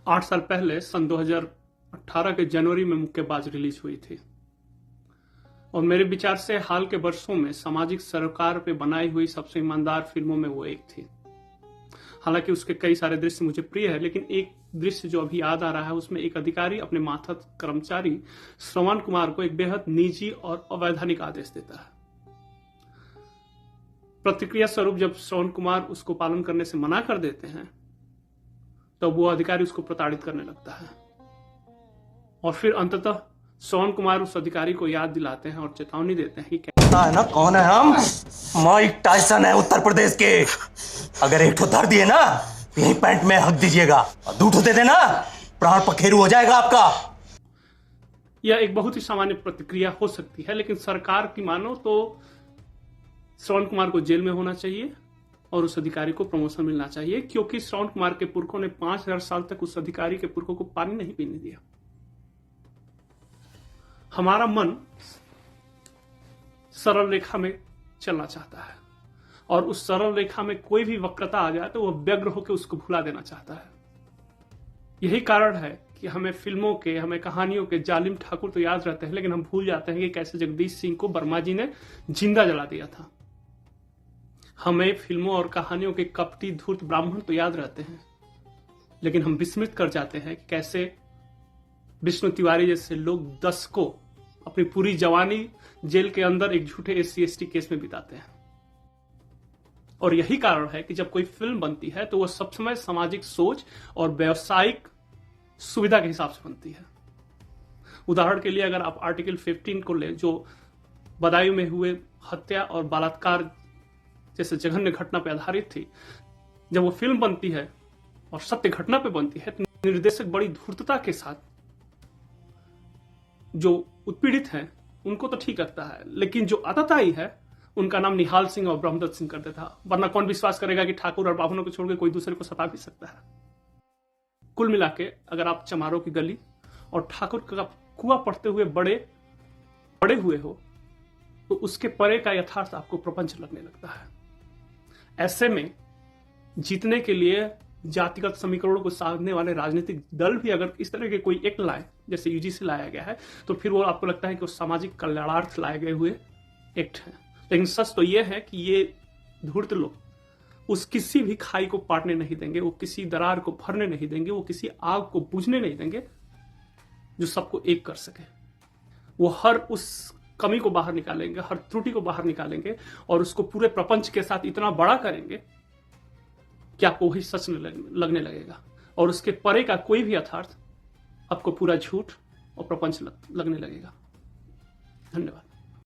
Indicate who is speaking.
Speaker 1: 8 साल पहले सन 2018 के जनवरी में मुक्केबाज रिलीज हुई थी और मेरे विचार से हाल के वर्षों में सामाजिक सरोकार पे बनाई हुई सबसे ईमानदार फिल्मों में वो एक थी। हालांकि उसके कई सारे दृश्य मुझे प्रिय है, लेकिन एक दृश्य जो अभी याद आ रहा है उसमें एक अधिकारी अपने मातहत कर्मचारी श्रवण कुमार को एक बेहद निजी और अवैधानिक आदेश देता है। प्रतिक्रिया स्वरूप जब श्रवण कुमार उसको पालन करने से मना कर देते हैं तो वो अधिकारी उसको प्रताड़ित करने लगता है और फिर अंततः श्रवण कुमार उस अधिकारी को याद दिलाते हैं और चेतावनी देते हैं कि
Speaker 2: पता है ना कौन है हम? माइक टायसन है उत्तर प्रदेश के। अगर एक ठो धर दिए ना तो यही पैंट में हक दीजिएगा और दो ठो दे देना प्राण पखेरु हो जाएगा आपका।
Speaker 1: यह एक बहुत ही सामान्य प्रतिक्रिया हो सकती है, लेकिन सरकार की मानो तो श्रवण कुमार को जेल में होना चाहिए और उस अधिकारी को प्रमोशन मिलना चाहिए, क्योंकि श्रवण कुमार के पुरखों ने 5000 साल तक उस अधिकारी के पुरखों को पानी नहीं पीने दिया। हमारा मन सरल रेखा में चलना चाहता है और उस सरल रेखा में कोई भी वक्रता आ जाए तो वह व्यग्र होकर उसको भुला देना चाहता है। यही कारण है कि हमें फिल्मों के, हमें कहानियों के जालिम ठाकुर तो याद रहते हैं, लेकिन हम भूल जाते हैं कि कैसे जगदीश सिंह को वर्मा जी ने जिंदा जला दिया था। हमें फिल्मों और कहानियों के कपटी धूर्त ब्राह्मण तो याद रहते हैं, लेकिन हम विस्मृत कर जाते हैं कि कैसे विष्णु तिवारी जैसे लोग दशकों अपनी पूरी जवानी जेल के अंदर एक झूठे SC/ST केस में बिताते हैं। और यही कारण है कि जब कोई फिल्म बनती है तो वह सब समय सामाजिक सोच और व्यवसायिक सुविधा के हिसाब से बनती है। उदाहरण के लिए अगर आप आर्टिकल 15 को ले, जो बदायूं में हुए हत्या और बलात्कार जैसे जघन्य घटना पर आधारित थी, जब वो फिल्म बनती है और सत्य घटना पे बनती है तो निर्देशक बड़ी धूर्तता के साथ जो उत्पीड़ित हैं उनको तो ठीक लगता है, लेकिन जो आतताई है उनका नाम निहाल सिंह और ब्रह्मदत्त सिंह कर देता। वरना कौन विश्वास करेगा कि ठाकुर और ब्राह्मणों को छोड़कर कोई दूसरे को सता भी सकता है। कुल मिला के अगर आप चमारों की गली और ठाकुर का कुआं पढ़ते हुए बड़े हुए हो तो उसके परे का यथार्थ आपको प्रपंच लगने लगता है। ऐसे में जीतने के लिए जातिगत समीकरणों को साधने वाले राजनीतिक दल भी अगर इस तरह के कोई एक्ट लाए, जैसे UGC लाया गया है, तो फिर वो आपको लगता है कि वो सामाजिक कल्याणार्थ लाए गए हुए एक्ट है। लेकिन सच तो ये है कि ये धूर्त लोग उस किसी भी खाई को पाटने नहीं देंगे, वो किसी दरार को भरने नहीं देंगे, वो किसी आग को बुझने नहीं देंगे जो सबको एक कर सके। वो हर उस कमी को बाहर निकालेंगे, हर त्रुटि को बाहर निकालेंगे और उसको पूरे प्रपंच के साथ इतना बड़ा करेंगे कि आपको वही सच लगने लगेगा और उसके परे का कोई भी यथार्थ आपको पूरा झूठ और प्रपंच लगने लगेगा। धन्यवाद।